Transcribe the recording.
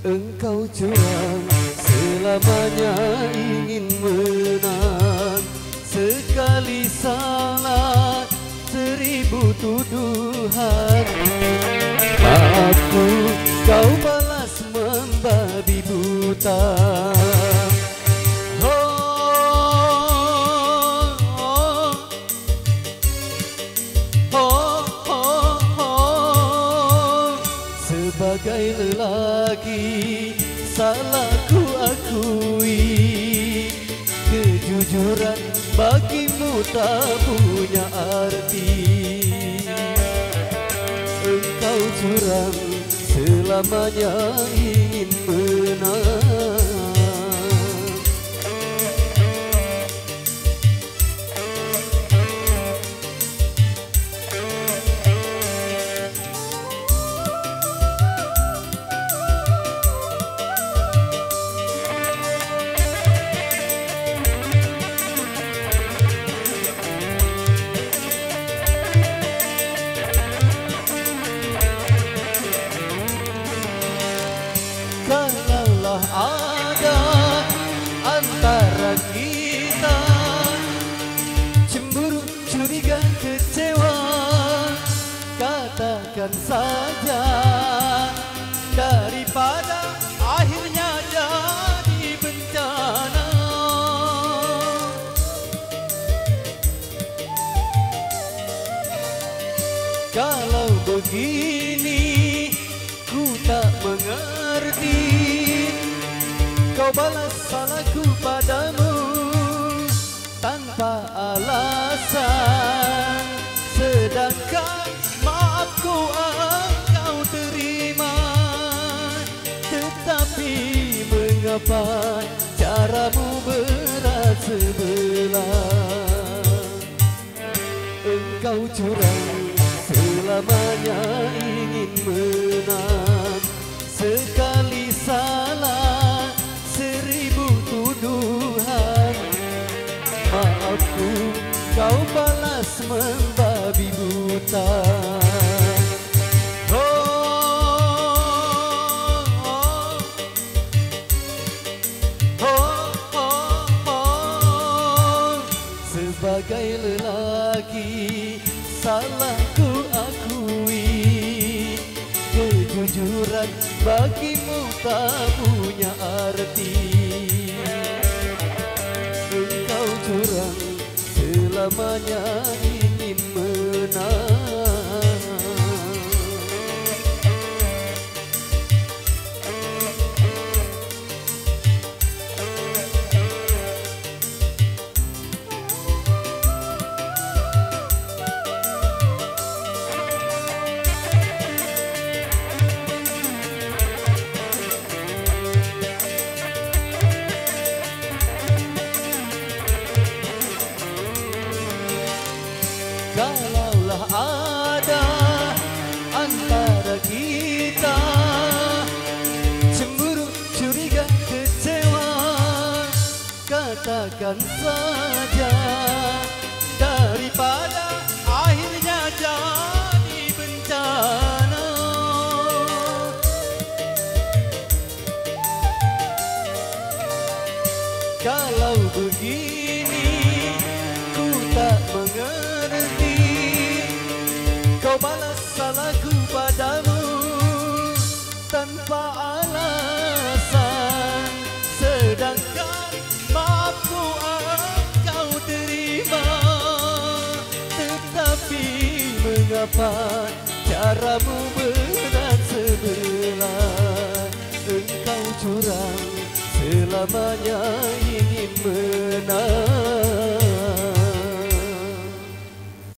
Engkau curang, selamanya ingin menang. Sekali salah, 1000 tuduhan. Aku kau balas membabi buta. Sebagai lelaki, salahku akui. Kejujuran bagimu tak punya arti. Engkau curang, selamanya ingin menang. Kalaulah ada antara kita cemburu, curiga, kecewa, katakan saja, daripada akhirnya jadi bencana. Kalau begini ku tak mengerti, kau balas salahku padamu tanpa alasan. Sedangkan maafku engkau terima, tetapi mengapa caramu berat sebelah? Engkau curang, selamanya ingin menang. Sekali salah, 1000 tuduhan. Maafku kau balas membabi buta. Sebagai lelaki, salahku akui. Kejujuran bagimu tak punya arti. Engkau curang, selamanya ingin menang. Kalaulah ada antara kita cemburu, curiga, kecewa, katakan saja, daripada akhirnya jadi bencana. Kalau begini ku tak mengerti, kau balas salahku padamu tanpa alasan. Sedangkan maafku engkau terima, tetapi mengapa caramu berat sebelah? Engkau curang, selamanya ingin menang.